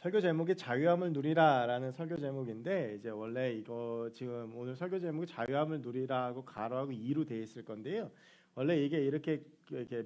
설교 제목이 자유함을 누리라라는 설교 제목인데 이제 원래 이거 지금 오늘 설교 제목이 자유함을 누리라고 가로하고 2로 돼 있을 건데요. 원래 이게 이렇게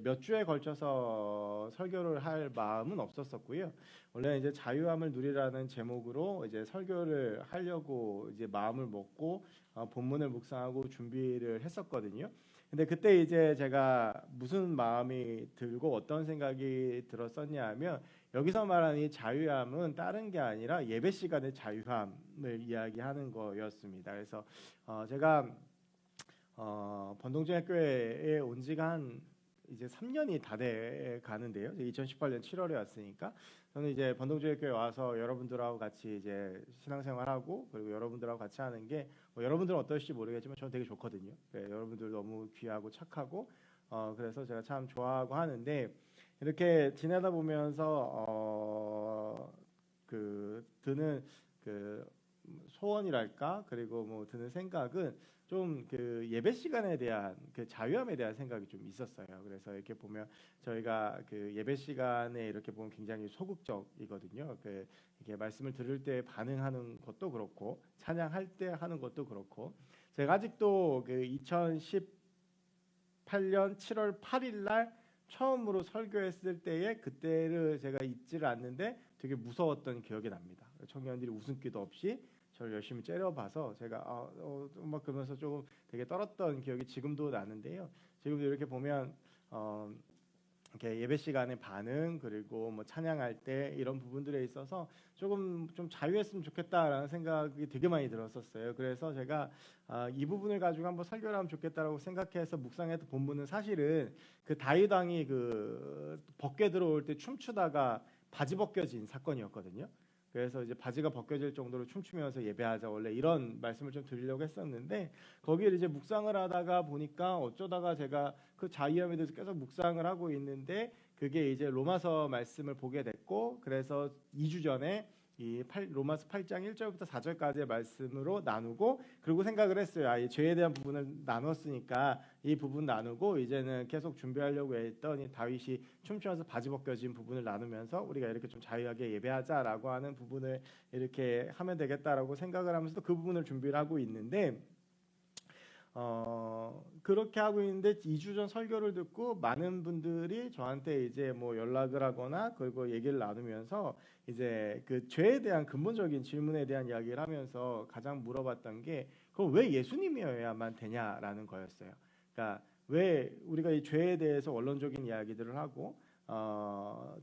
몇 주에 걸쳐서 설교를 할 마음은 없었었고요. 원래 이제 자유함을 누리라는 제목으로 이제 설교를 하려고 이제 마음을 먹고 본문을 묵상하고 준비를 했었거든요. 근데 그때 이제 제가 무슨 마음이 들고 어떤 생각이 들었었냐 하면 여기서 말하는 이 자유함은 다른 게 아니라 예배 시간의 자유함을 이야기하는 거였습니다. 그래서 제가 번동중학교에 온 지가 한 이제 3년이 다 돼 가는데요. 2018년 7월에 왔으니까 저는 이제 번동중학교에 와서 여러분들하고 같이 이제 신앙생활하고 그리고 여러분들하고 같이 하는 게 여러분들은 어떨지 모르겠지만 저는 되게 좋거든요. 네, 여러분들 너무 귀하고 착하고 그래서 제가 참 좋아하고 하는데 이렇게 지내다 보면서 그 드는 그 소원이랄까 그리고 뭐 드는 생각은 좀 그 예배 시간에 대한 그 자유함에 대한 생각이 좀 있었어요. 그래서 이렇게 보면 저희가 그 예배 시간에 이렇게 보면 굉장히 소극적이거든요. 그 이렇게 말씀을 들을 때 반응하는 것도 그렇고 찬양할 때 하는 것도 그렇고 제가 아직도 그 2018년 7월 8일 날 처음으로 설교했을 때에 그때를 제가 잊지를 않는데 되게 무서웠던 기억이 납니다. 청년들이 웃음기도 없이 저를 열심히 째려봐서 제가 막 그러면서 조금 되게 떨었던 기억이 지금도 나는데요. 지금도 이렇게 보면 이렇게 예배 시간의 반응 그리고 뭐 찬양할 때 이런 부분들에 있어서 조금 좀 자유했으면 좋겠다라는 생각이 되게 많이 들었었어요. 그래서 제가 이 부분을 가지고 한번 설교를 하면 좋겠다라고 생각해서 묵상했던 본문은 사실은 그 다윗 왕이 그 벗게 들어올 때 춤추다가 바지 벗겨진 사건이었거든요. 그래서 이제 바지가 벗겨질 정도로 춤추면서 예배하자 원래 이런 말씀을 좀 드리려고 했었는데 거기를 이제 묵상을 하다가 보니까 어쩌다가 제가 그 자유함에 대해서 계속 묵상을 하고 있는데 그게 이제 로마서 말씀을 보게 됐고 그래서 2주 전에 이 로마서 8장 1절부터 4절까지의 말씀으로 나누고 그리고 생각을 했어요. 이 죄에 대한 부분을 나눴으니까 이 부분 나누고 이제는 계속 준비하려고 했던 이 다윗이 춤추면서 바지 벗겨진 부분을 나누면서 우리가 이렇게 좀 자유하게 예배하자라고 하는 부분을 이렇게 하면 되겠다라고 생각을 하면서 그 부분을 준비를 하고 있는데 그렇게 하고 있는데 2주 전 설교를 듣고 많은 분들이 저한테 이제 뭐 연락을 하거나 그리고 얘기를 나누면서 이제 그 죄에 대한 근본적인 질문에 대한 이야기를 하면서 가장 물어봤던 게 그럼 왜 예수님이어야만 되냐라는 거였어요. 그러니까 왜 우리가 이 죄에 대해서 원론적인 이야기들을 하고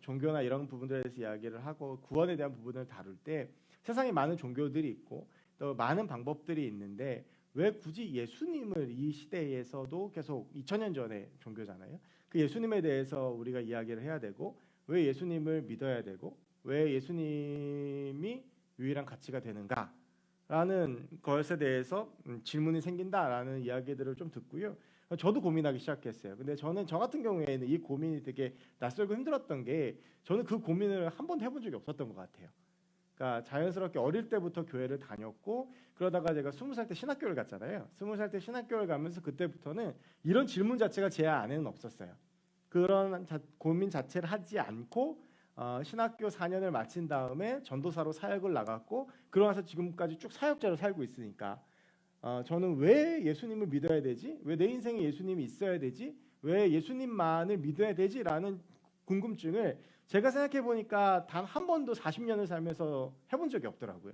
종교나 이런 부분들에 대해서 이야기를 하고 구원에 대한 부분을 다룰 때 세상에 많은 종교들이 있고 또 많은 방법들이 있는데 왜 굳이 예수님을 이 시대에서도 계속 2000년 전의 종교잖아요. 그 예수님에 대해서 우리가 이야기를 해야 되고 왜 예수님을 믿어야 되고 왜 예수님이 유일한 가치가 되는가라는 것에 대해서 질문이 생긴다라는 이야기들을 좀 듣고요. 저도 고민하기 시작했어요. 근데 저는 저 같은 경우에는 이 고민이 되게 낯설고 힘들었던 게 저는 그 고민을 한 번도 해본 적이 없었던 것 같아요. 그러니까 자연스럽게 어릴 때부터 교회를 다녔고 그러다가 제가 20살 때 신학교를 갔잖아요. 20살 때 신학교를 가면서 그때부터는 이런 질문 자체가 제 안에는 없었어요. 그런 고민 자체를 하지 않고 신학교 4년을 마친 다음에 전도사로 사역을 나갔고 그러면서 지금까지 쭉 사역자로 살고 있으니까 저는 왜 예수님을 믿어야 되지? 왜 내 인생에 예수님이 있어야 되지? 왜 예수님만을 믿어야 되지?라는 궁금증을 제가 생각해 보니까 단 한 번도 40년을 살면서 해본 적이 없더라고요.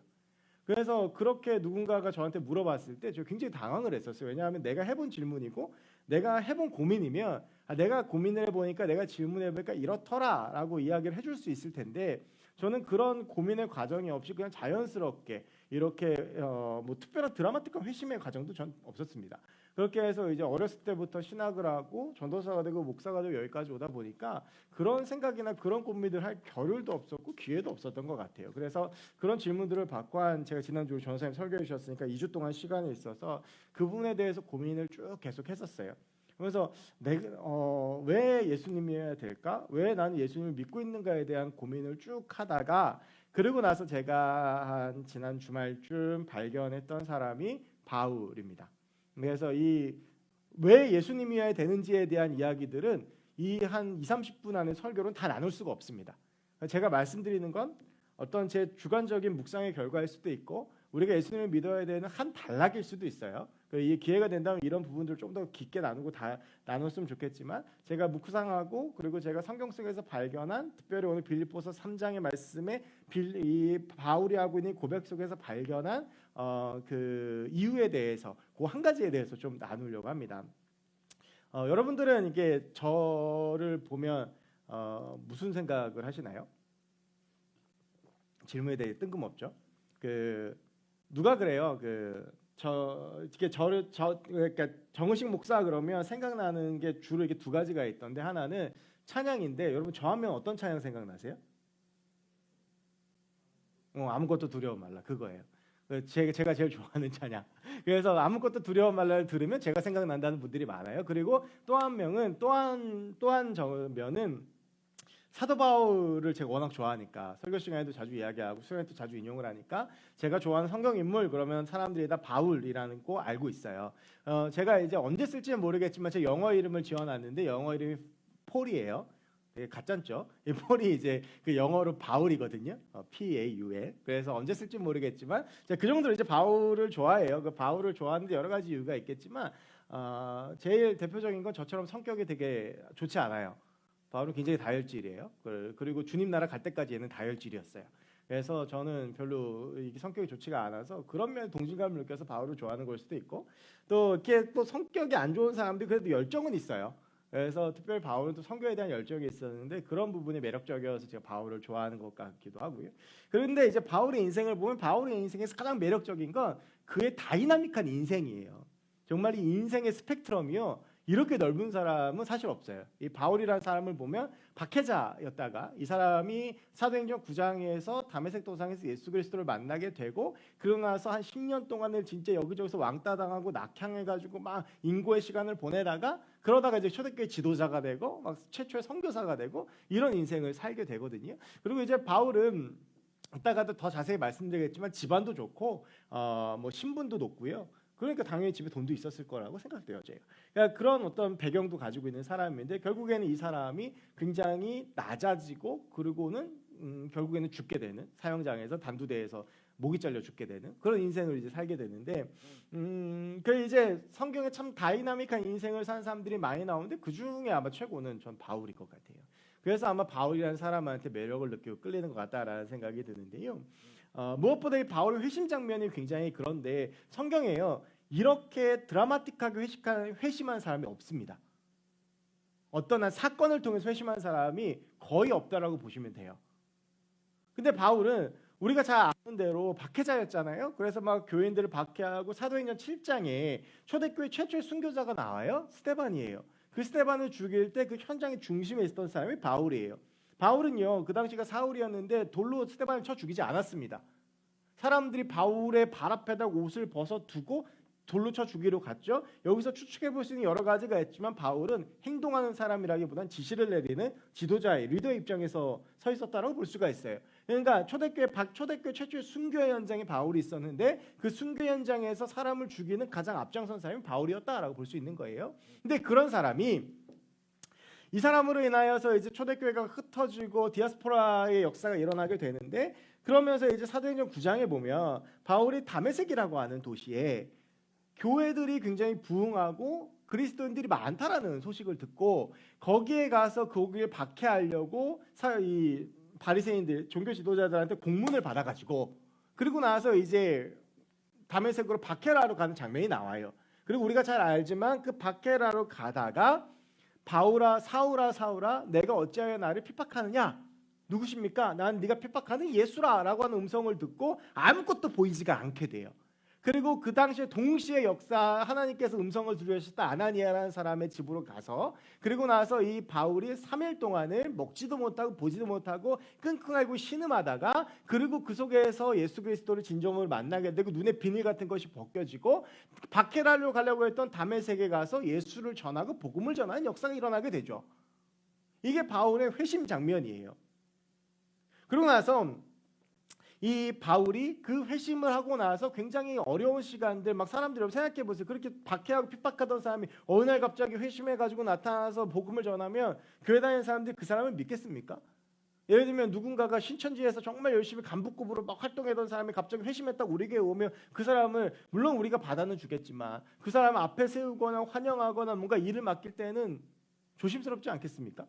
그래서 그렇게 누군가가 저한테 물어봤을 때 저 굉장히 당황을 했었어요. 왜냐하면 내가 해본 질문이고 내가 해본 고민이면 내가 고민을 해보니까 내가 질문해보니까 이렇더라라고 이야기를 해줄 수 있을 텐데 저는 그런 고민의 과정이 없이 그냥 자연스럽게 이렇게 뭐 특별한 드라마틱한 회심의 과정도 전 없었습니다. 그렇게 해서 이제 어렸을 때부터 신학을 하고 전도사가 되고 목사가 되고 여기까지 오다 보니까 그런 생각이나 그런 고민을 할 겨를도 없었고 기회도 없었던 것 같아요. 그래서 그런 질문들을 받고 한 제가 지난주 전사님 설교해 주셨으니까 2주 동안 시간이 있어서 그 부분에 대해서 고민을 쭉 계속 했었어요. 그래서 왜 예수님이어야 될까? 왜 나는 예수님을 믿고 있는가에 대한 고민을 쭉 하다가 그리고 나서 제가 한 지난 주말쯤 발견했던 사람이 바울입니다. 그래서 이 왜 예수님이어야 되는지에 대한 이야기들은 이 한 2, 30분 안에 설교는 다 나눌 수가 없습니다. 제가 말씀드리는 건 어떤 제 주관적인 묵상의 결과일 수도 있고 우리가 예수님을 믿어야 되는 한 단락일 수도 있어요. 이 기회가 된다면 이런 부분들을 좀 더 깊게 나누고 나눴으면 좋겠지만 제가 묵상하고 그리고 제가 성경 속에서 발견한 특별히 오늘 빌립보서 3장의 말씀에 이 바울이 하고 있는 고백 속에서 발견한 그 이유에 대해서 그 한 가지에 대해서 좀 나누려고 합니다. 여러분들은 이게 저를 보면 무슨 생각을 하시나요? 질문에 대해 뜬금없죠. 누가 그래요? 그러니까 정의식 목사 그러면 생각나는 게 주로 이렇게 두 가지가 있던데 하나는 찬양인데 여러분 저 하면 어떤 찬양 생각나세요? 아무것도 두려워 말라 그거예요. 제가 제일 좋아하는 찬양. 그래서 아무것도 두려워 말라를 들으면 제가 생각난다는 분들이 많아요. 그리고 또 한 명은 또한 저면은 사도 바울을 제가 워낙 좋아하니까 설교 시간에도 자주 이야기하고 수련회도 자주 인용을 하니까 제가 좋아하는 성경 인물 그러면 사람들이 다 바울이라는 거 알고 있어요. 제가 이제 언제 쓸지는 모르겠지만 제 영어 이름을 지어놨는데 영어 이름이 폴이에요. 되게 가짜죠. 이 폴이 이제 그 영어로 바울이거든요. P-A-U-L. 그래서 언제 쓸지 모르겠지만 제가 그 정도로 이제 바울을 좋아해요. 그 바울을 좋아하는데 여러 가지 이유가 있겠지만 제일 대표적인 건 저처럼 성격이 되게 좋지 않아요. 바울은 굉장히 다혈질이에요. 그리고 주님 나라 갈 때까지 얘는 다혈질이었어요. 그래서 저는 별로 성격이 좋지가 않아서 그런 면에 동질감을 느껴서 바울을 좋아하는 걸 수도 있고 또 이렇게 또 성격이 안 좋은 사람들이 그래도 열정은 있어요. 그래서 특별히 바울은 또 성경에 대한 열정이 있었는데 그런 부분이 매력적이어서 제가 바울을 좋아하는 것 같기도 하고요. 그런데 이제 바울의 인생을 보면 바울의 인생에서 가장 매력적인 건 그의 다이나믹한 인생이에요. 정말 이 인생의 스펙트럼이요. 이렇게 넓은 사람은 사실 없어요. 이 바울이라는 사람을 보면 박해자였다가 이 사람이 사도행전 9장에서 다메섹 도상에서 예수 그리스도를 만나게 되고 그러고 나서 한 10년 동안을 진짜 여기저기서 왕따 당하고 낙향해가지고 막 인고의 시간을 보내다가 그러다가 이제 초대교회 지도자가 되고 막 최초의 선교사가 되고 이런 인생을 살게 되거든요. 그리고 이제 바울은 이따가도 더 자세히 말씀드리겠지만 집안도 좋고 뭐 신분도 높고요. 그러니까 당연히 집에 돈도 있었을 거라고 생각돼요, 제가. 그러니까 그런 어떤 배경도 가지고 있는 사람인데 결국에는 이 사람이 굉장히 낮아지고 그리고는 결국에는 죽게 되는 사형장에서 단두대에서 목이 잘려 죽게 되는 그런 인생을 이제 살게 되는데 그 이제 성경에 참 다이나믹한 인생을 사는 사람들이 많이 나오는데 그 중에 아마 최고는 전 바울일 것 같아요. 그래서 아마 바울이라는 사람한테 매력을 느끼고 끌리는 것 같다라는 생각이 드는데요. 무엇보다 이 바울의 회심 장면이 굉장히 그런데 성경에요. 이렇게 드라마틱하게 회심한 사람이 없습니다. 어떤 한 사건을 통해서 회심한 사람이 거의 없다라고 보시면 돼요. 근데 바울은 우리가 잘 아는 대로 박해자였잖아요. 그래서 막 교인들을 박해하고 사도행전 7장에 초대교회 최초의 순교자가 나와요. 스데반이에요. 그 스데반을 죽일 때 그 현장의 중심에 있었던 사람이 바울이에요. 바울은요 그 당시가 사울이었는데 돌로 스데반을 쳐 죽이지 않았습니다. 사람들이 바울의 발 앞에다 옷을 벗어두고 돌로 쳐 죽이러 갔죠. 여기서 추측해 볼 수 있는 여러 가지가 있지만 바울은 행동하는 사람이라기보다는 지시를 내리는 지도자의 리더의 입장에서 서 있었다고 볼 수가 있어요. 그러니까 초대교회 최초의 순교 현장에 바울이 있었는데 그 순교 현장에서 사람을 죽이는 가장 앞장선 사람이 바울이었다라고 볼 수 있는 거예요. 근데 그런 사람이 이 사람으로 인하여서 이제 초대교회가 흩어지고 디아스포라의 역사가 일어나게 되는데 그러면서 이제 사도행전 9장에 보면 바울이 다메섹이라고 하는 도시에 교회들이 굉장히 부흥하고 그리스도인들이 많다라는 소식을 듣고 거기에 가서 거기에 박해하려고 이 바리새인들 종교 지도자들한테 공문을 받아가지고 그리고 나서 이제 다메섹으로 박해를 하러 가는 장면이 나와요. 그리고 우리가 잘 알지만 그 박해를 하러 가다가 바울아 사울아 내가 어찌하여 나를 핍박하느냐 누구십니까? 난 네가 핍박하는 예수라라고 하는 음성을 듣고 아무것도 보이지가 않게 돼요. 그리고 그 당시에 동시에 역사 하나님께서 음성을 들려주셨다 아나니아라는 사람의 집으로 가서 그리고 나서 이 바울이 3일 동안을 먹지도 못하고 보지도 못하고 끙끙 앓고 신음하다가 그리고 그 속에서 예수 그리스도를 진정으로 만나게 되고 눈에 비닐 같은 것이 벗겨지고 박해를 가려고 했던 다메섹에 가서 예수를 전하고 복음을 전하는 역사가 일어나게 되죠. 이게 바울의 회심 장면이에요. 그러고 나서 이 바울이 그 회심을 하고 나서 굉장히 어려운 시간들 막 사람들이 생각해 보세요. 그렇게 박해하고 핍박하던 사람이 어느 날 갑자기 회심해가지고 나타나서 복음을 전하면 교회 다니는 사람들이 그 사람을 믿겠습니까? 예를 들면 누군가가 신천지에서 정말 열심히 간부급으로 막 활동하던 사람이 갑자기 회심했다고 우리 교회에 오면 그 사람을 물론 우리가 받아는 주겠지만 그 사람 앞에 세우거나 환영하거나 뭔가 일을 맡길 때는 조심스럽지 않겠습니까?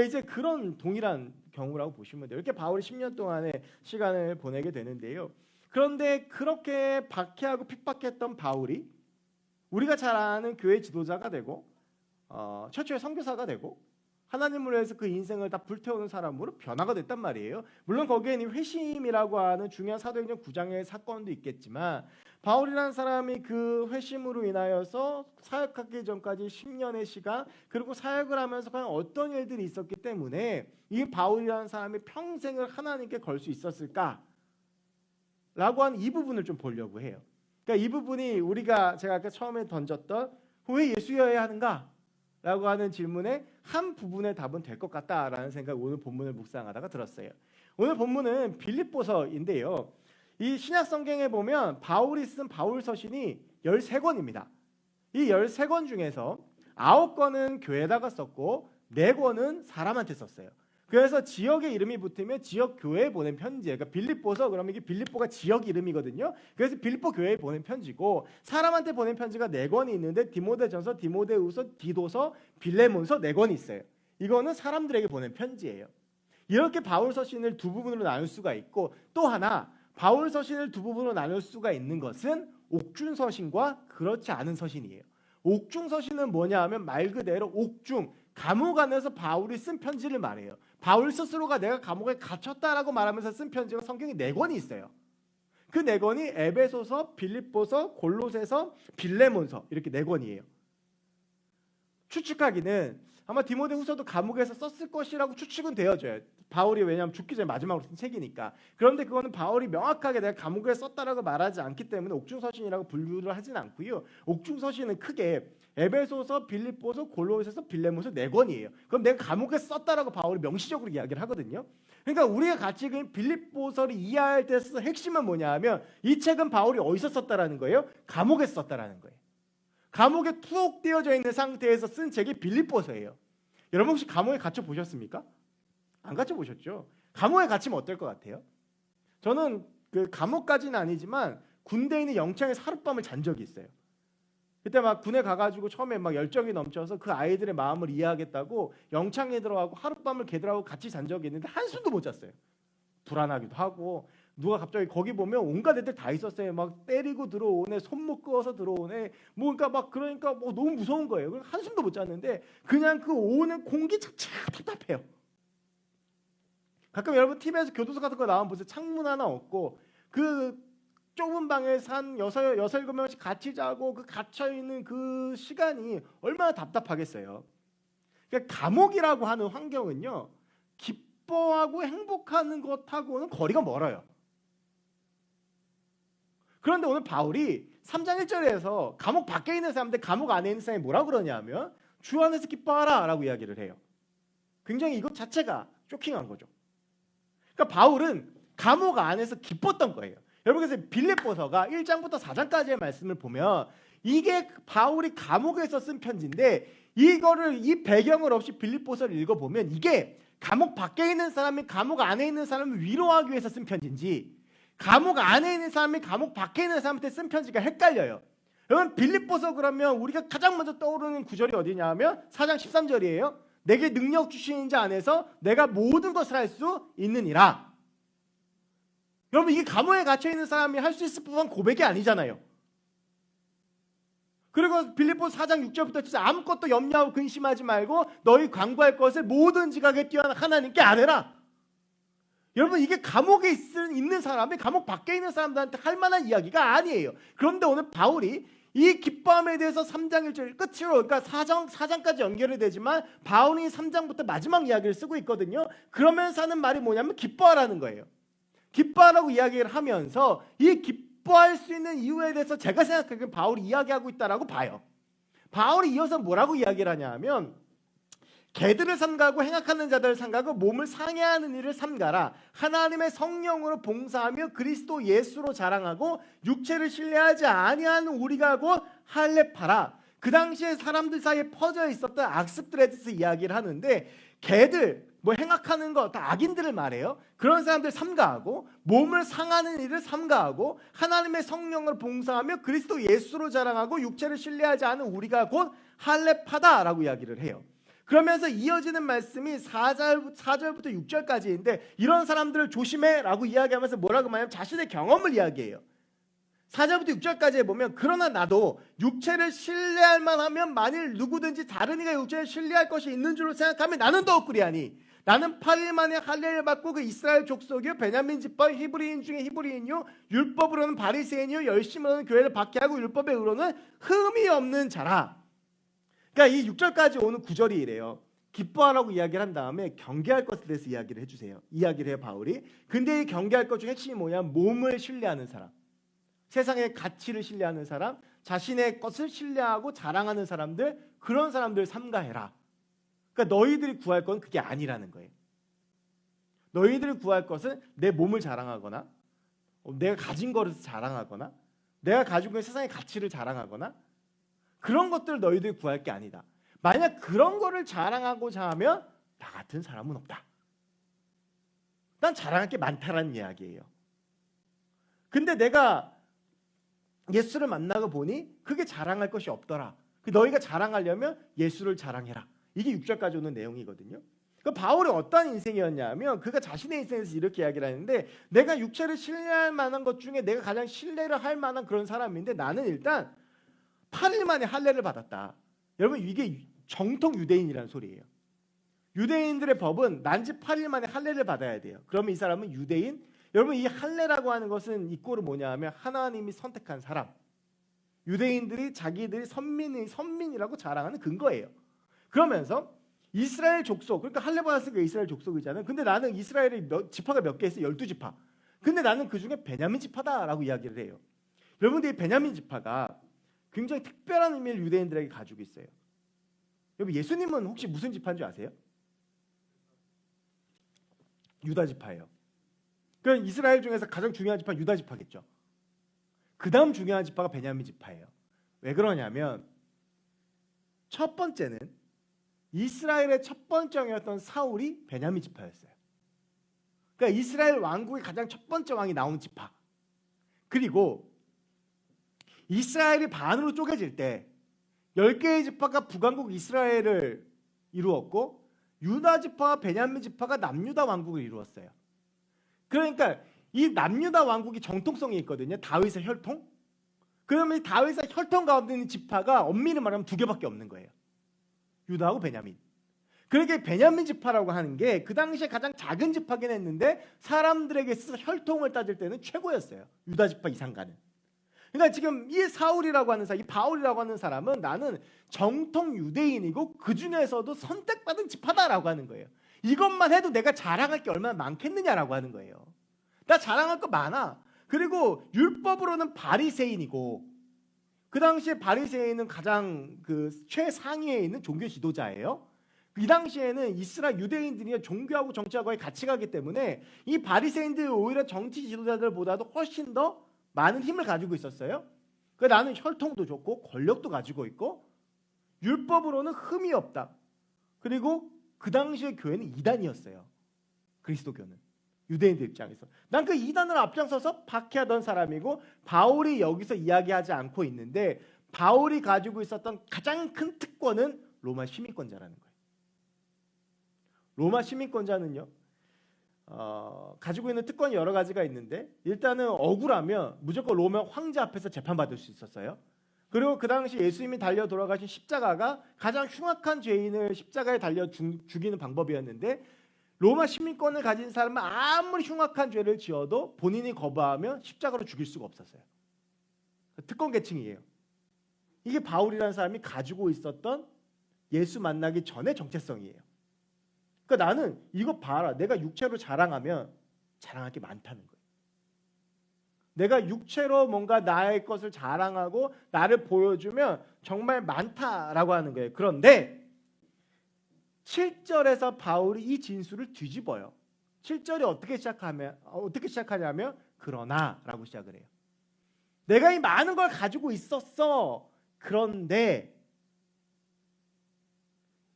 이제 그런 동일한 경우라고 보시면 돼요. 이렇게 바울이 10년 동안의 시간을 보내게 되는데요. 그런데 그렇게 박해하고 핍박했던 바울이 우리가 잘 아는 교회 지도자가 되고 최초의 선교사가 되고 하나님을 위해서 그 인생을 다 불태우는 사람으로 변화가 됐단 말이에요. 물론 거기에는 회심이라고 하는 중요한 사도행전 9장의 사건도 있겠지만 바울이라는 사람이 그 회심으로 인하여서 사역하기 전까지 10년의 시간 그리고 사역을 하면서 과연 어떤 일들이 있었기 때문에 이 바울이라는 사람이 평생을 하나님께 걸 수 있었을까? 라고 하는 이 부분을 좀 보려고 해요. 그러니까 이 부분이 제가 아까 처음에 던졌던 왜 예수여야 하는가? 라고 하는 질문의 한 부분의 답은 될 것 같다라는 생각 오늘 본문을 묵상하다가 들었어요. 오늘 본문은 빌립보서인데요. 이 신약 성경에 보면 바울이 쓴 바울 서신이 13권입니다. 이 13권 중에서 9권은 교회에다가 썼고 4권은 사람한테 썼어요. 그래서 지역의 이름이 붙으면 지역 교회에 보낸 편지예요. 그러니까 빌립보서 그러면 이게 빌립보가 지역 이름이거든요. 그래서 빌립보 교회에 보낸 편지고 사람한테 보낸 편지가 4권이 있는데 디모데전서, 디모데후서, 디도서, 빌레몬서 4권이 있어요. 이거는 사람들에게 보낸 편지예요. 이렇게 바울 서신을 두 부분으로 나눌 수가 있고 또 하나 바울 서신을 두 부분으로 나눌 수가 있는 것은 옥중 서신과 그렇지 않은 서신이에요. 옥중 서신은 뭐냐 하면 말 그대로 옥중 감옥 안에서 바울이 쓴 편지를 말해요. 바울 스스로가 내가 감옥에 갇혔다라고 말하면서 쓴 편지가 성경에 4권이 있어요. 그 4권이 에베소서, 빌립보서, 골로새서, 빌레몬서 이렇게 4권이에요. 추측하기는 아마 디모데후서도 감옥에서 썼을 것이라고 추측은 되어져요. 바울이 왜냐하면 죽기 전에 마지막으로 쓴 책이니까. 그런데 그거는 바울이 명확하게 내가 감옥에 썼다라고 말하지 않기 때문에 옥중서신이라고 분류를 하진 않고요. 옥중서신은 크게 에베소서, 빌립보서, 골로새서, 빌레몬서 4권이에요. 그럼 내가 감옥에 썼다라고 바울이 명시적으로 이야기를 하거든요. 그러니까 우리가 같이 빌립보서를 이해할 때 핵심은 뭐냐 하면 이 책은 바울이 어디서 썼다라는 거예요? 감옥에 썼다라는 거예요. 감옥에 투옥되어져 있는 상태에서 쓴 책이 빌립보서예요. 여러분 혹시 감옥에 갇혀 보셨습니까? 안 갇혀 보셨죠? 감옥에 갇히면 어떨 것 같아요? 저는 그 감옥까지는 아니지만 군대에 있는 영창에서 하룻밤을 잔 적이 있어요. 그때 막 군에 가가지고 처음에 막 열정이 넘쳐서 그 아이들의 마음을 이해하겠다고 영창에 들어가고 하룻밤을 걔들하고 같이 잔 적이 있는데 한숨도 못 잤어요. 불안하기도 하고 누가 갑자기 거기 보면 온갖 애들 다 있었어요. 막 때리고 들어오네, 손목 그어서 들어오네. 그러니까 너무 무서운 거예요. 한숨도 못 잤는데 그냥 그 오는 공기 자체가 답답해요. 가끔 여러분 TV에서 교도소 같은 거 나오면 보세요. 창문 하나 없고 그 좁은 방에서 한 6-7명씩 같이 자고 그 갇혀 있는 그 시간이 얼마나 답답하겠어요. 그러니까 감옥이라고 하는 환경은요. 기뻐하고 행복하는 것하고는 거리가 멀어요. 그런데 오늘 바울이 3장 1절에서 감옥 밖에 있는 사람들 감옥 안에 있는 사람이 뭐라고 그러냐면 주 안에서 기뻐하라 라고 이야기를 해요. 굉장히 이것 자체가 쇼킹한 거죠. 그러니까 바울은 감옥 안에서 기뻤던 거예요. 여러분 그래서 빌립보서가 1장부터 4장까지의 말씀을 보면 이게 바울이 감옥에서 쓴 편지인데 이 배경을 없이 빌립보서를 읽어보면 이게 감옥 밖에 있는 사람이 감옥 안에 있는 사람을 위로하기 위해서 쓴 편지인지 감옥 안에 있는 사람이 감옥 밖에 있는 사람한테 쓴 편지가 헷갈려요. 여러분 빌립보서 그러면 우리가 가장 먼저 떠오르는 구절이 어디냐 하면 4장 13절이에요. 내게 능력 주시는 자 안에서 내가 모든 것을 할 수 있느니라. 여러분 이게 감옥에 갇혀있는 사람이 할 수 있을 법한 고백이 아니잖아요. 그리고 빌립보서 4장 6절부터 진짜 아무것도 염려하고 근심하지 말고 너희 강구할 것을 모든 지각에 뛰어난 하나님께 아뢰라. 여러분 이게 감옥에 있는 사람이 감옥 밖에 있는 사람들한테 할 만한 이야기가 아니에요. 그런데 오늘 바울이 이 기뻐함에 대해서 3장 1절 끝으로 그러니까 4장까지 연결이 되지만 바울이 3장부터 마지막 이야기를 쓰고 있거든요. 그러면서 하는 말이 뭐냐면 기뻐하라는 거예요. 기뻐하라고 이야기를 하면서 이 기뻐할 수 있는 이유에 대해서 제가 생각하기엔 바울이 이야기하고 있다라고 봐요. 바울이 이어서 뭐라고 이야기를 하냐 하면 개들을 삼가고 행악하는 자들을 삼가고 몸을 상해하는 일을 삼가라. 하나님의 성령으로 봉사하며 그리스도 예수로 자랑하고 육체를 신뢰하지 아니하는 우리가 하고 할례파라. 그 당시에 사람들 사이에 퍼져 있었던 악습들에 대해서 이야기를 하는데 개들 뭐 행악하는 거 다 악인들을 말해요. 그런 사람들 삼가하고 몸을 상하는 일을 삼가하고 하나님의 성령을 봉사하며 그리스도 예수로 자랑하고 육체를 신뢰하지 않은 우리가 곧 할례파다라고 이야기를 해요. 그러면서 이어지는 말씀이 4절부터 6절까지인데 이런 사람들을 조심해라고 이야기하면서 뭐라고 말하냐면 자신의 경험을 이야기해요. 4절부터 6절까지에 보면 그러나 나도 육체를 신뢰할 만하면 만일 누구든지 다른 이가 육체를 신뢰할 것이 있는 줄로 생각하면 나는 더욱 그리하니 나는 8일 만에 할례를 받고 그 이스라엘 족속이요 베냐민 지파 히브리인 중에 히브리인이요 율법으로는 바리새인이요 열심으로는 교회를 박해하고 율법의 의로는 흠이 없는 자라. 그러니까 이 6절까지 오는 9절이 이래요. 기뻐하라고 이야기를 한 다음에 경계할 것에 대해서 이야기를 해주세요. 이야기를 해요 바울이. 근데 이 경계할 것 중 핵심이 뭐냐? 몸을 신뢰하는 사람, 세상의 가치를 신뢰하는 사람, 자신의 것을 신뢰하고 자랑하는 사람들, 그런 사람들 삼가해라. 그러니까 너희들이 구할 건 그게 아니라는 거예요. 너희들이 구할 것은 내 몸을 자랑하거나 내가 가진 것을 자랑하거나 내가 가지고 있는 세상의 가치를 자랑하거나 그런 것들을 너희들이 구할 게 아니다. 만약 그런 거를 자랑하고자 하면 나 같은 사람은 없다. 난 자랑할 게 많다라는 이야기예요. 근데 내가 예수를 만나고 보니 그게 자랑할 것이 없더라. 너희가 자랑하려면 예수를 자랑해라. 이게 6절까지 오는 내용이거든요. 그러니까 바울이 어떤 인생이었냐면 그가 자신의 인생에서 이렇게 이야기를 하는데 내가 육체를 신뢰할 만한 것 중에 내가 가장 신뢰를 할 만한 그런 사람인데 나는 일단 8일 만에 할례를 받았다. 여러분 이게 정통 유대인이라는 소리예요. 유대인들의 법은 난지 8일 만에 할례를 받아야 돼요. 그러면 이 사람은 유대인. 여러분 이 할례라고 하는 것은 이꼬르 뭐냐 하면 하나님이 선택한 사람. 유대인들이 자기들이 선민이라고 자랑하는 근거예요. 그러면서 이스라엘 족속, 그러니까 할례 받았으니까 이스라엘 족속이잖아요. 근데 나는 이스라엘의 지파가 몇 개 있어요? 12지파. 근데 나는 그 중에 베냐민 지파다라고 이야기를 해요. 여러분들 이 베냐민 지파가 굉장히 특별한 의미를 유대인들에게 가지고 있어요. 여러분 예수님은 혹시 무슨 지파인 줄 아세요? 유다 지파예요. 그럼 이스라엘 중에서 가장 중요한 지파 유다 지파겠죠. 그 다음 중요한 지파가 베냐민 지파예요. 왜 그러냐면 첫 번째는 이스라엘의 첫 번째 왕이었던 사울이 베냐민 지파였어요. 그러니까 이스라엘 왕국의 가장 첫 번째 왕이 나온 지파. 그리고 이스라엘이 반으로 쪼개질 때 10개의 지파가 북왕국 이스라엘을 이루었고 유다 지파와 베냐민 지파가 남유다 왕국을 이루었어요. 그러니까 이 남유다 왕국이 정통성이 있거든요. 다윗의 혈통. 그러면 다윗의 혈통 가운데 있는 지파가 엄밀히 말하면 2개밖에 없는 거예요. 유다하고 베냐민. 그러니까 베냐민 지파라고 하는 게 그 당시에 가장 작은 지파긴 했는데 사람들에게 있어서 혈통을 따질 때는 최고였어요. 유다 지파 이상가는. 그러니까 지금 이 사울이라고 하는 사람, 이 바울이라고 하는 사람은 나는 정통 유대인이고 그 중에서도 선택받은 지파다라고 하는 거예요. 이것만 해도 내가 자랑할 게 얼마나 많겠느냐라고 하는 거예요. 나 자랑할 거 많아. 그리고 율법으로는 바리새인이고 그 당시에 바리새인은 가장 그 최상위에 있는 종교 지도자예요. 이 당시에는 이스라엘 유대인들이 종교하고 정치하고 거의 같이 가기 때문에 이 바리새인들이 오히려 정치 지도자들보다도 훨씬 더 많은 힘을 가지고 있었어요. 그러니까 나는 혈통도 좋고 권력도 가지고 있고 율법으로는 흠이 없다. 그리고 그 당시의 교회는 이단이었어요. 그리스도교는. 유대인들 입장에서. 난 그 이단을 앞장서서 박해하던 사람이고 바울이 여기서 이야기하지 않고 있는데 바울이 가지고 있었던 가장 큰 특권은 로마 시민권자라는 거예요. 로마 시민권자는요. 가지고 있는 특권이 여러 가지가 있는데 일단은 억울하면 무조건 로마 황제 앞에서 재판받을 수 있었어요. 그리고 그 당시 예수님이 달려 돌아가신 십자가가 가장 흉악한 죄인을 십자가에 달려 죽이는 방법이었는데 로마 시민권을 가진 사람은 아무리 흉악한 죄를 지어도 본인이 거부하면 십자가로 죽일 수가 없었어요. 특권 계층이에요. 이게 바울이라는 사람이 가지고 있었던 예수 만나기 전의 정체성이에요. 그러니까 나는 이거 봐라. 내가 육체로 자랑하면 자랑할 게 많다는 거예요. 내가 육체로 뭔가 나의 것을 자랑하고 나를 보여주면 정말 많다라고 하는 거예요. 그런데 7절에서 바울이 이 진술을 뒤집어요. 7절이 어떻게 시작하냐면 그러나라고 시작을 해요. 내가 이 많은 걸 가지고 있었어. 그런데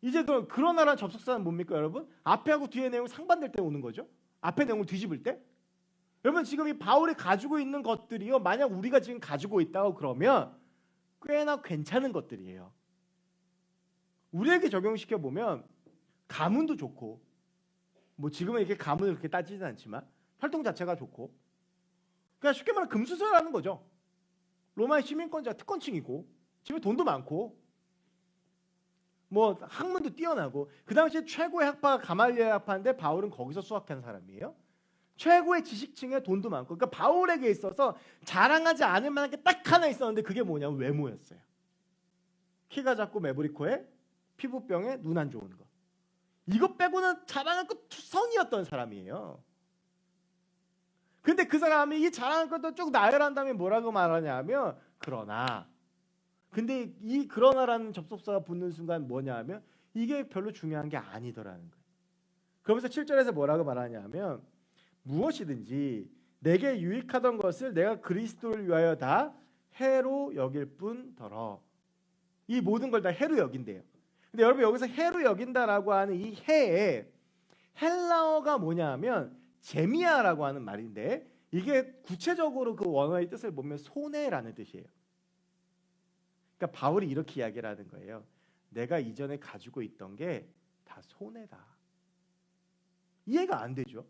이제 그러나라는 접속사는 뭡니까 여러분? 앞에하고 뒤에 내용 상반될 때 오는 거죠. 앞에 내용을 뒤집을 때. 여러분 지금 이 바울이 가지고 있는 것들이요, 만약 우리가 지금 가지고 있다고 그러면 꽤나 괜찮은 것들이에요. 우리에게 적용시켜 보면 가문도 좋고, 뭐 지금은 이렇게 가문을 그렇게 따지진 않지만 활동 자체가 좋고, 그냥 쉽게 말하면 금수저라는 거죠. 로마의 시민권자 특권층이고, 집에 돈도 많고, 뭐 학문도 뛰어나고, 그 당시에 최고의 학파가 가말리엘 학파인데 바울은 거기서 수학한 사람이에요. 최고의 지식층에 돈도 많고, 그러니까 바울에게 있어서 자랑하지 않을 만한 게 딱 하나 있었는데 그게 뭐냐면 외모였어요. 키가 작고 매부리코에 피부병에 눈 안 좋은 거. 이것 빼고는 자랑할 것 투성이었던 사람이에요. 근데 그 사람이 이 자랑할 것도 쭉 나열한 다음에 뭐라고 말하냐면 그러나. 근데 이 그러나라는 접속사가 붙는 순간 뭐냐 하면 이게 별로 중요한 게 아니더라는 거예요. 그러면서 7절에서 뭐라고 말하냐면 무엇이든지 내게 유익하던 것을 내가 그리스도를 위하여 다 해로 여길 뿐더러. 이 모든 걸 다 해로 여긴대요. 근데 여러분 여기서 해로 여긴다라고 하는 이 해에 헬라어가 뭐냐 하면 제미아라고 하는 말인데, 이게 구체적으로 그 원어의 뜻을 보면 손해라는 뜻이에요. 그러니까 바울이 이렇게 이야기를 하는 거예요. 내가 이전에 가지고 있던 게 다 손해다. 이해가 안 되죠?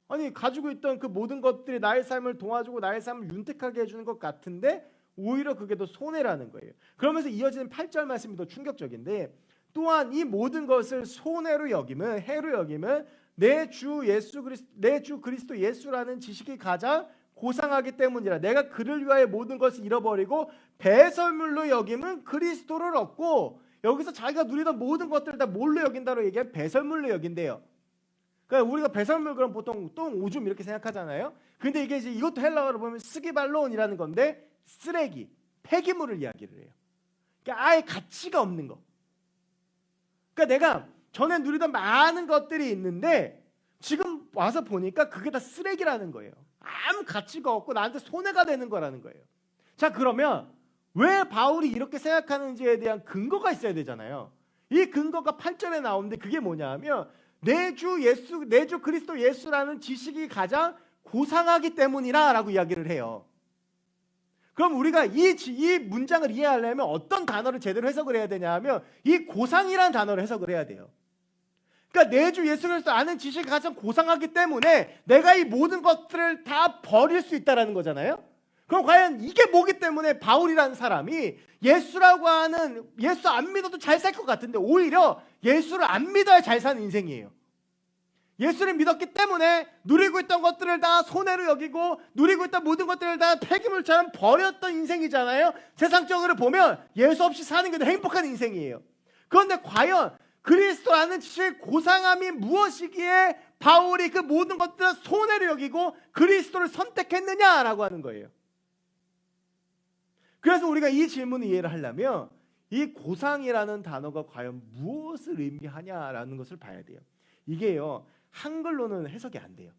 아니 가지고 있던 그 모든 것들이 나의 삶을 도와주고 나의 삶을 윤택하게 해주는 것 같은데 오히려 그게 더 손해라는 거예요. 그러면서 이어지는 8절 말씀이 더 충격적인데, 또한 이 모든 것을 손해로 여김은, 해로 여김은 내 주 그리스도 예수라는 지식이 가장 고상하기 때문이라. 내가 그를 위하여 모든 것을 잃어버리고 배설물로 여김은 그리스도를 얻고, 여기서 자기가 누리던 모든 것들을 다 뭘로 여긴다로 얘기하면 배설물로 여긴대요. 그러니까 우리가 배설물 그럼 보통 똥, 오줌 이렇게 생각하잖아요. 근데 이게 이제 이것도 헬라어로 보면 스기발론이라는 건데 쓰레기, 폐기물을 이야기를 해요. 그러니까 아예 가치가 없는 거. 그러니까 내가 전에 누리던 많은 것들이 있는데 지금 와서 보니까 그게 다 쓰레기라는 거예요. 아무 가치가 없고 나한테 손해가 되는 거라는 거예요. 자, 그러면 왜 바울이 이렇게 생각하는지에 대한 근거가 있어야 되잖아요. 이 근거가 8절에 나오는데 그게 뭐냐 하면 내 주 그리스도 예수라는 지식이 가장 고상하기 때문이라 라고 이야기를 해요. 그럼 우리가 이 문장을 이해하려면 어떤 단어를 제대로 해석을 해야 되냐 하면 이 고상이라는 단어를 해석을 해야 돼요. 그러니까 내 주 예수 그리스도 아는 지식이 가장 고상하기 때문에 내가 이 모든 것들을 다 버릴 수 있다라는 거잖아요. 그럼 과연 이게 뭐기 때문에 바울이라는 사람이 예수라고 하는, 예수 안 믿어도 잘 살 것 같은데 오히려 예수를 안 믿어야 잘 사는 인생이에요. 예수를 믿었기 때문에 누리고 있던 것들을 다 손해로 여기고 누리고 있던 모든 것들을 다 폐기물처럼 버렸던 인생이잖아요. 세상적으로 보면 예수 없이 사는 게 더 행복한 인생이에요. 그런데 과연 그리스도 아는 지식의 고상함이 무엇이기에 바울이 그 모든 것들을 손해로 여기고 그리스도를 선택했느냐라고 하는 거예요. 그래서 우리가 이 질문을 이해를 하려면 이 고상이라는 단어가 과연 무엇을 의미하냐라는 것을 봐야 돼요. 이게요, 한글로는 해석이 안 돼요.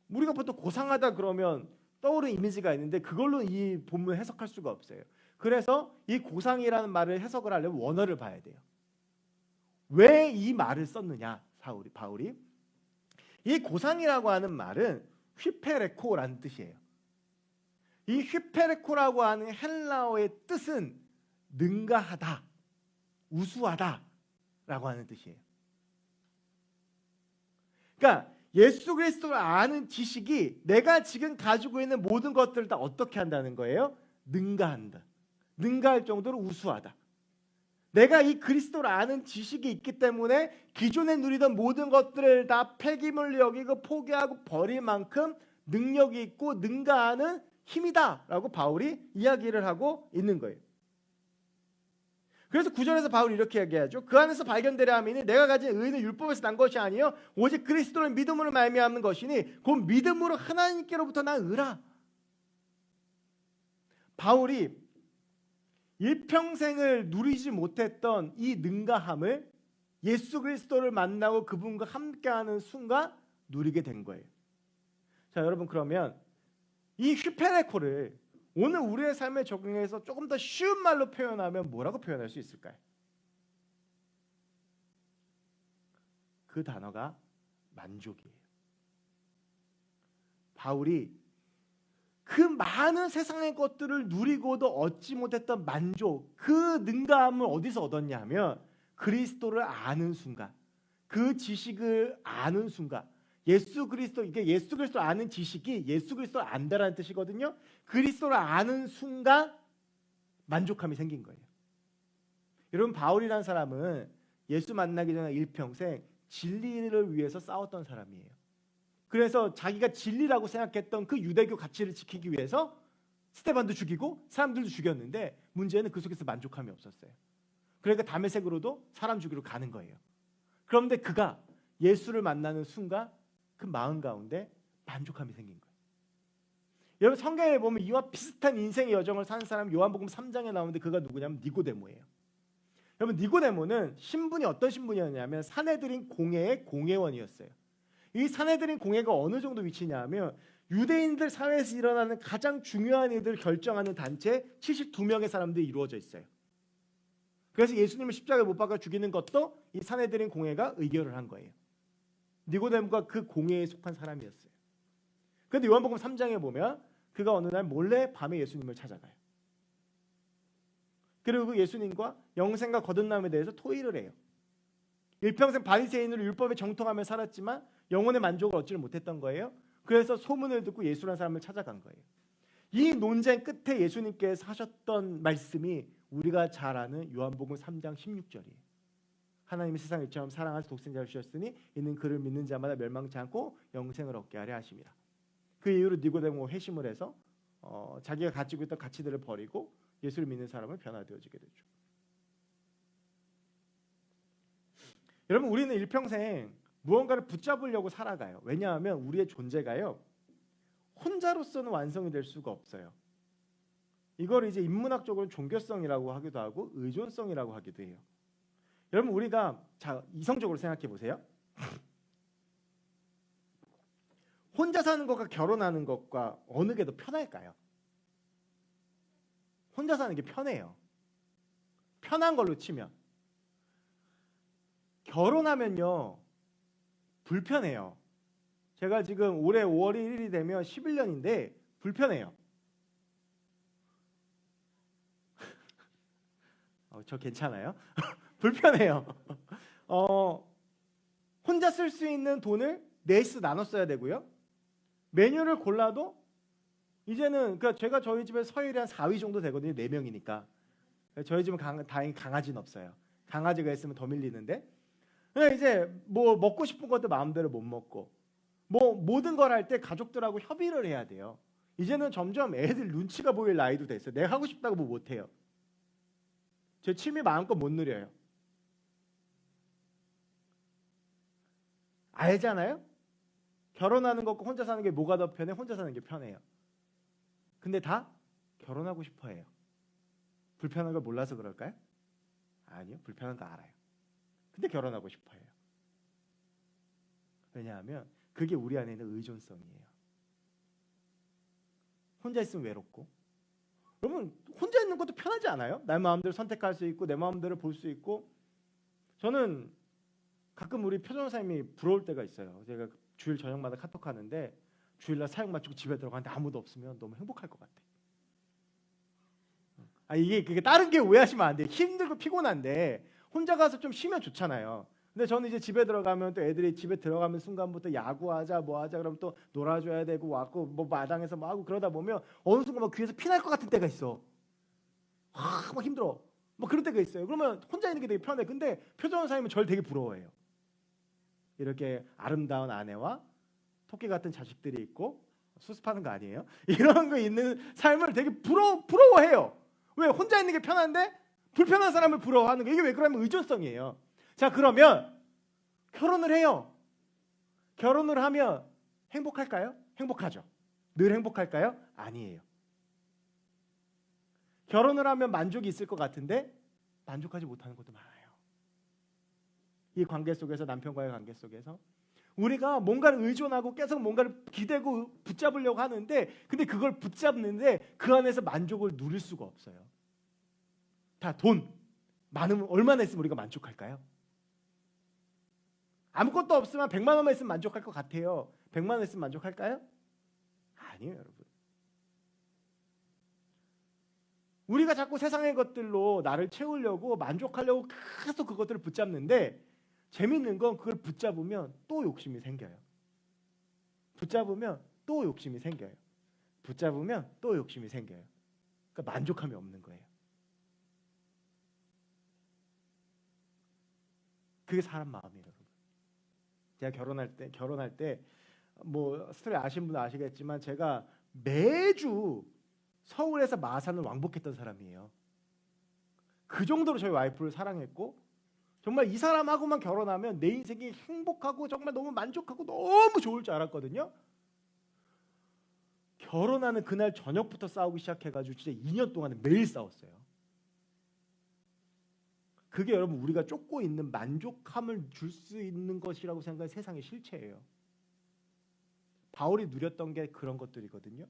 우리가 보통 고상하다 그러면 떠오르는 이미지가 있는데 그걸로 이 본문을 해석할 수가 없어요. 그래서 이 고상이라는 말을 해석을 하려면 원어를 봐야 돼요. 왜 이 말을 썼느냐, 바울이? 이 고상이라고 하는 말은 휘페레코라는 뜻이에요. 이 휘페레코라고 하는 헬라어의 뜻은 능가하다, 우수하다라고 하는 뜻이에요. 그러니까 예수 그리스도를 아는 지식이 내가 지금 가지고 있는 모든 것들을 다 어떻게 한다는 거예요? 능가한다. 능가할 정도로 우수하다. 내가 이 그리스도를 아는 지식이 있기 때문에 기존에 누리던 모든 것들을 다 폐기물로 여기고 포기하고 버릴 만큼 능력이 있고 능가하는 힘이다라고 바울이 이야기를 하고 있는 거예요. 그래서 9절에서 바울이 이렇게 얘기하죠. 그 안에서 발견되려 함이니 내가 가진 의는 율법에서 난 것이 아니요 오직 그리스도를 믿음으로 말미암는 것이니 곧 믿음으로 하나님께로부터 난 의라. 바울이 일평생을 누리지 못했던 이 능가함을 예수 그리스도를 만나고 그분과 함께하는 순간 누리게 된 거예요. 자, 여러분, 그러면 이 휘페레코를 오늘 우리의 삶에 적용해서 조금 더 쉬운 말로 표현하면 뭐라고 표현할 수 있을까요? 그 단어가 만족이에요. 바울이 그 많은 세상의 것들을 누리고도 얻지 못했던 만족, 그 능가함을 어디서 얻었냐면 그리스도를 아는 순간, 그 지식을 아는 순간, 예수 그리스도, 이게 예수 그리스도 아는 지식이 예수 그리스도를 안다라는 뜻이거든요. 그리스도를 아는 순간 만족함이 생긴 거예요. 여러분, 바울이라는 사람은 예수 만나기 전에 일평생 진리를 위해서 싸웠던 사람이에요. 그래서 자기가 진리라고 생각했던 그 유대교 가치를 지키기 위해서 스데반도 죽이고 사람들도 죽였는데 문제는 그 속에서 만족함이 없었어요. 그러니까 다메섹으로도 사람 죽이러 가는 거예요. 그런데 그가 예수를 만나는 순간 그 마음 가운데 만족함이 생긴 거예요. 여러분, 성경에 보면 이와 비슷한 인생의 여정을 사는 사람 요한복음 3장에 나오는데 그가 누구냐면 니고데모예요. 여러분, 니고데모는 신분이 어떤 신분이었냐면 산헤드린 공회의 공회원이었어요. 이 산헤드린 공회가 어느 정도 위치냐 하면 유대인들 사회에서 일어나는 가장 중요한 일들을 결정하는 단체 72명의 사람들이 이루어져 있어요. 그래서 예수님을 십자가에 못 박아 죽이는 것도 이 산헤드린 공회가 의결을 한 거예요. 니고데모가 그 공회에 속한 사람이었어요. 그런데 요한복음 3장에 보면 그가 어느 날 몰래 밤에 예수님을 찾아가요. 그리고 그 예수님과 영생과 거듭남에 대해서 토의를 해요. 일평생 바리새인으로 율법에 정통하며 살았지만 영혼의 만족을 얻지를 못했던 거예요. 그래서 소문을 듣고 예수라는 사람을 찾아간 거예요. 이 논쟁 끝에 예수님께서 하셨던 말씀이 우리가 잘 아는 요한복음 3장 16절이에요. 하나님이 세상을 이처럼 사랑하사 독생자를 주셨으니 이는 그를 믿는 자마다 멸망치 않고 영생을 얻게 하려 하심이라. 그 이후로 니고데모가 회심을 해서 자기가 가지고 있던 가치들을 버리고 예수를 믿는 사람을 변화되어지게 되죠. 여러분, 우리는 일평생 무언가를 붙잡으려고 살아가요. 왜냐하면 우리의 존재가요, 혼자로서는 완성이 될 수가 없어요. 이걸 이제 인문학적으로는 종교성이라고 하기도 하고 의존성이라고 하기도 해요. 여러분, 우리가 이성적으로 생각해 보세요. 혼자 사는 것과 결혼하는 것과 어느 게 더 편할까요? 혼자 사는 게 편해요. 편한 걸로 치면. 결혼하면요, 불편해요. 제가 지금 올해 5월 1일이 되면 11년인데 불편해요. 저 괜찮아요? 불편해요. 혼자 쓸 수 있는 돈을 넷이서 나눠 써야 되고요. 메뉴를 골라도 이제는, 그러니까 제가 저희 집에 서열이 한 4위 정도 되거든요. 4명이니까. 저희 집은 다행히 강아지는 없어요. 강아지가 있으면 더 밀리는데. 그냥 이제 뭐 먹고 싶은 것도 마음대로 못 먹고, 뭐 모든 걸 할 때 가족들하고 협의를 해야 돼요. 이제는 점점 애들 눈치가 보일 나이도 됐어요. 내가 하고 싶다고 뭐 못해요. 제 취미 마음껏 못 누려요. 알잖아요? 결혼하는 것과 혼자 사는 게 뭐가 더 편해? 혼자 사는 게 편해요. 근데 다 결혼하고 싶어 해요. 불편한 걸 몰라서 그럴까요? 아니요, 불편한 거 알아요. 근데 결혼하고 싶어 해요. 왜냐하면 그게 우리 안에 있는 의존성이에요. 혼자 있으면 외롭고. 여러분, 혼자 있는 것도 편하지 않아요? 내 마음대로 선택할 수 있고 내 마음대로 볼 수 있고. 저는 가끔 우리 표정사님이 부러울 때가 있어요. 제가 주일 저녁마다 카톡하는데 주일날 사역 마치고 집에 들어가는데 아무도 없으면 너무 행복할 것 같아. 이게 다른 게 오해하시면 안 돼요. 힘들고 피곤한데 혼자 가서 좀 쉬면 좋잖아요. 근데 저는 이제 집에 들어가면 또 애들이 집에 들어가는 순간부터 야구하자 뭐하자 그러면 또 놀아줘야 되고 왔고 뭐 마당에서 뭐 하고 그러다 보면 어느 순간 막 귀에서 피날 것 같은 때가 있어. 막 힘들어. 뭐 그런 때가 있어요. 그러면 혼자 있는 게 되게 편해. 근데 표정사님은 저를 되게 부러워해요. 이렇게 아름다운 아내와 토끼 같은 자식들이 있고, 수습하는 거 아니에요? 이런 거 있는 삶을 되게 부러워해요. 왜? 혼자 있는 게 편한데 불편한 사람을 부러워하는 거. 이게 왜 그러냐면 의존성이에요. 자, 그러면 결혼을 해요. 결혼을 하면 행복할까요? 행복하죠. 늘 행복할까요? 아니에요. 결혼을 하면 만족이 있을 것 같은데 만족하지 못하는 것도 많아요. 이 관계 속에서, 남편과의 관계 속에서 우리가 뭔가를 의존하고 계속 뭔가를 기대고 붙잡으려고 하는데, 근데 그걸 붙잡는데 그 안에서 만족을 누릴 수가 없어요. 다 돈 많으면 얼마나 있으면 우리가 만족할까요? 아무것도 없으면 100만 원만 있으면 만족할 것 같아요. 100만 원 있으면 만족할까요? 아니에요, 여러분. 우리가 자꾸 세상의 것들로 나를 채우려고 만족하려고 계속 그것들을 붙잡는데 재밌는 건 그걸 붙잡으면 또 욕심이 생겨요. 붙잡으면 또 욕심이 생겨요. 붙잡으면 또 욕심이 생겨요. 그러니까 만족함이 없는 거예요. 그게 사람 마음이에요, 여러분. 제가 결혼할 때 뭐 스토리 아시는 분은 아시겠지만 제가 매주 서울에서 마산을 왕복했던 사람이에요. 그 정도로 저희 와이프를 사랑했고 정말 이 사람하고만 결혼하면 내 인생이 행복하고 정말 너무 만족하고 너무 좋을 줄 알았거든요. 결혼하는 그날 저녁부터 싸우기 시작해가지고 진짜 2년 동안 매일 싸웠어요. 그게 여러분 우리가 쫓고 있는 만족함을 줄 수 있는 것이라고 생각하는 세상의 실체예요. 바울이 누렸던 게 그런 것들이거든요.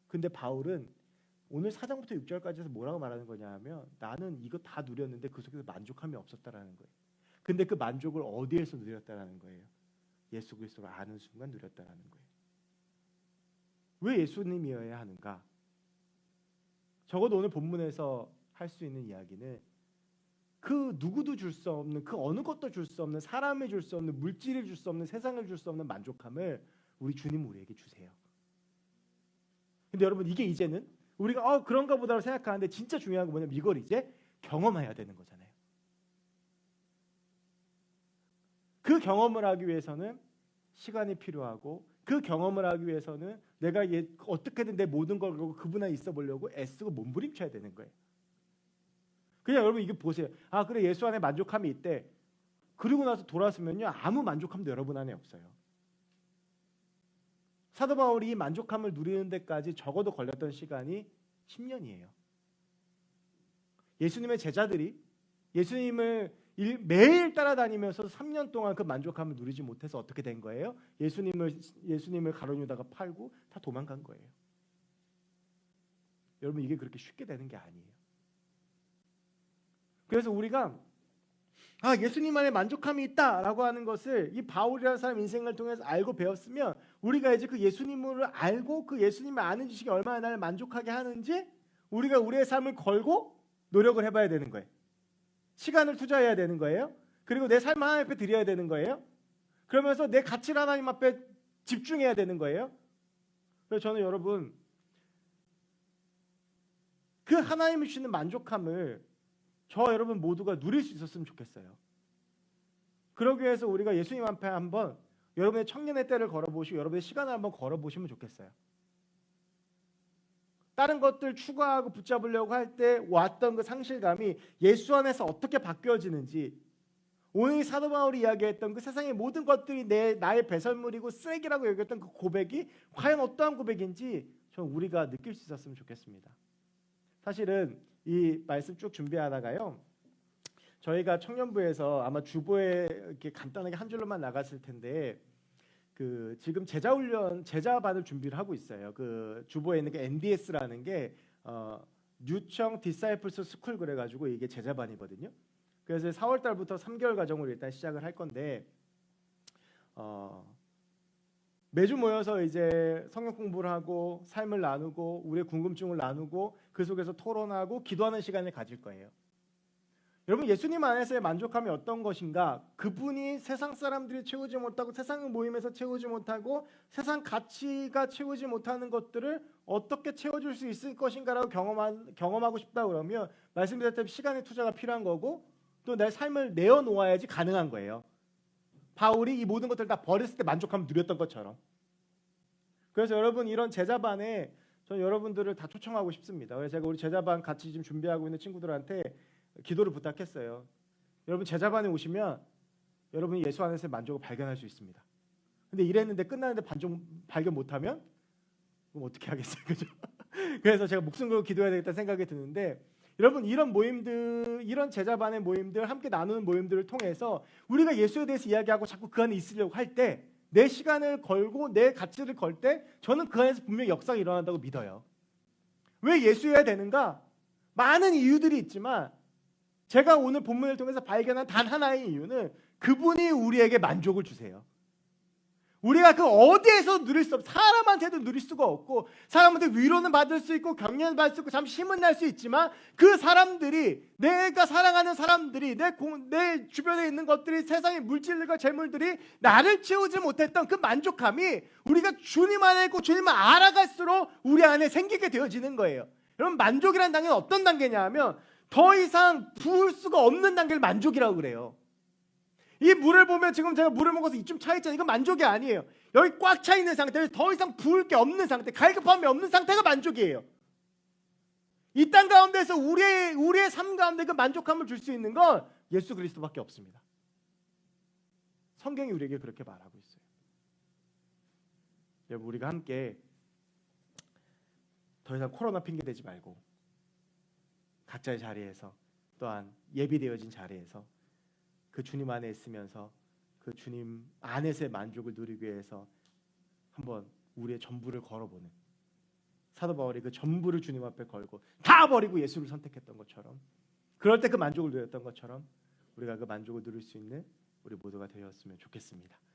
근데 바울은 오늘 4장부터 6절까지에서 뭐라고 말하는 거냐 하면 나는 이거 다 누렸는데 그 속에서 만족함이 없었다라는 거예요. 근데 그 만족을 어디에서 누렸다라는 거예요? 예수 그리스도를 아는 순간 누렸다라는 거예요. 왜 예수님이어야 하는가? 적어도 오늘 본문에서 할 수 있는 이야기는 그 누구도 줄 수 없는 그 어느 것도 줄 수 없는 사람이 줄 수 없는 물질이 줄 수 없는 세상을 줄 수 없는 만족함을 우리 주님 우리에게 주세요. 근데 여러분 이게 이제는 우리가 그런가 보다고 생각하는데 진짜 중요한 건 뭐냐면 이걸 이제 경험해야 되는 거잖아요. 그 경험을 하기 위해서는 시간이 필요하고 그 경험을 하기 위해서는 내가 어떻게든 내 모든 걸 걸고 그분 안에 있어 보려고 애쓰고 몸부림쳐야 되는 거예요. 그냥 여러분 이게 보세요. 그래 예수 안에 만족함이 있대. 그리고 나서 돌아서면요 아무 만족함도 여러분 안에 없어요. 사도 바울이 이 만족함을 누리는 데까지 적어도 걸렸던 시간이 10년이에요. 예수님의 제자들이 예수님을 매일 따라다니면서 3년 동안 그 만족함을 누리지 못해서 어떻게 된 거예요? 예수님을 가룟유다가 팔고 다 도망간 거예요. 여러분 이게 그렇게 쉽게 되는 게 아니에요. 그래서 우리가 예수님 안에 만족함이 있다라고 하는 것을 이 바울이라는 사람 인생을 통해서 알고 배웠으면 우리가 이제 그 예수님을 알고 그 예수님을 아는 지식이 얼마나 나를 만족하게 하는지 우리가 우리의 삶을 걸고 노력을 해봐야 되는 거예요. 시간을 투자해야 되는 거예요. 그리고 내 삶을 하나님 앞에 드려야 되는 거예요. 그러면서 내 가치를 하나님 앞에 집중해야 되는 거예요. 그래서 저는 여러분 그 하나님이 주시는 만족함을 여러분 모두가 누릴 수 있었으면 좋겠어요. 그러기 위해서 우리가 예수님 앞에 한번 여러분의 청년의 때를 걸어보시고 여러분의 시간을 한번 걸어보시면 좋겠어요. 다른 것들 추구하고 붙잡으려고 할 때 왔던 그 상실감이 예수 안에서 어떻게 바뀌어지는지 오늘 사도 바울이 이야기했던 그 세상의 모든 것들이 나의 배설물이고 쓰레기라고 여겼던 그 고백이 과연 어떠한 고백인지 저는 우리가 느낄 수 있었으면 좋겠습니다. 사실은 이 말씀 쭉 준비하다가요 저희가 청년부에서 아마 주보에 이렇게 간단하게 한 줄로만 나갔을 텐데 그 지금 제자반을 준비를 하고 있어요. 그 주보에 있는 게 NDS라는 게 뉴청 디사이플스 스쿨 그래가지고 이게 제자반이거든요. 그래서 4월 달부터 3개월 과정으로 일단 시작을 할 건데 매주 모여서 이제 성경 공부를 하고 삶을 나누고 우리의 궁금증을 나누고 그 속에서 토론하고 기도하는 시간을 가질 거예요. 여러분 예수님 안에서의 만족함이 어떤 것인가? 그분이 세상 사람들이 채우지 못하고 세상의 모임에서 채우지 못하고 세상 가치가 채우지 못하는 것들을 어떻게 채워줄 수 있을 것인가라고 경험하고 싶다 그러면 말씀드렸다시피 시간의 투자가 필요한 거고 또 내 삶을 내어놓아야지 가능한 거예요. 바울이 이 모든 것들을 다 버렸을 때 만족함을 누렸던 것처럼. 그래서 여러분 이런 제자반에 저는 여러분들을 다 초청하고 싶습니다. 그래서 제가 우리 제자반 같이 지금 준비하고 있는 친구들한테 기도를 부탁했어요. 여러분 제자반에 오시면 여러분이 예수 안에서의 만족을 발견할 수 있습니다. 근데 이랬는데 끝나는데 발견 못하면 그럼 어떻게 하겠어요, 그죠? 그래서 제가 목숨 걸고 기도해야 되겠다는 생각이 드는데 여러분 이런 모임들, 이런 제자반의 모임들, 함께 나누는 모임들을 통해서 우리가 예수에 대해서 이야기하고 자꾸 그 안에 있으려고 할 때 내 시간을 걸고 내 가치를 걸 때 저는 그 안에서 분명히 역사가 일어난다고 믿어요. 왜 예수여야 되는가? 많은 이유들이 있지만 제가 오늘 본문을 통해서 발견한 단 하나의 이유는 그분이 우리에게 만족을 주세요. 우리가 그 어디에서 누릴 수 없고 사람한테도 누릴 수가 없고 사람한테 위로는 받을 수 있고 격려는 받을 수 있고 잠시 힘은 날 수 있지만 그 사람들이 내가 사랑하는 사람들이 내 주변에 있는 것들이 세상의 물질과 재물들이 나를 채우지 못했던 그 만족함이 우리가 주님 안에 있고 주님을 알아갈수록 우리 안에 생기게 되어지는 거예요. 여러분 만족이라는 단계는 어떤 단계냐 하면 더 이상 부을 수가 없는 단계를 만족이라고 그래요. 이 물을 보면 지금 제가 물을 먹어서 이쯤 차 있잖아요. 이건 만족이 아니에요. 여기 꽉 차 있는 상태, 더 이상 부을 게 없는 상태, 갈급함이 없는 상태가 만족이에요. 이 땅 가운데서 우리의 삶 가운데 그 만족함을 줄 수 있는 건 예수 그리스도밖에 없습니다. 성경이 우리에게 그렇게 말하고 있어요. 여러분 우리가 함께 더 이상 코로나 핑계 대지 말고 각자의 자리에서 또한 예비되어진 자리에서 그 주님 안에 있으면서 그 주님 안에서의 만족을 누리기 위해서 한번 우리의 전부를 걸어보는 사도 바울이 그 전부를 주님 앞에 걸고 다 버리고 예수를 선택했던 것처럼 그럴 때 그 만족을 누렸던 것처럼 우리가 그 만족을 누릴 수 있는 우리 모두가 되었으면 좋겠습니다.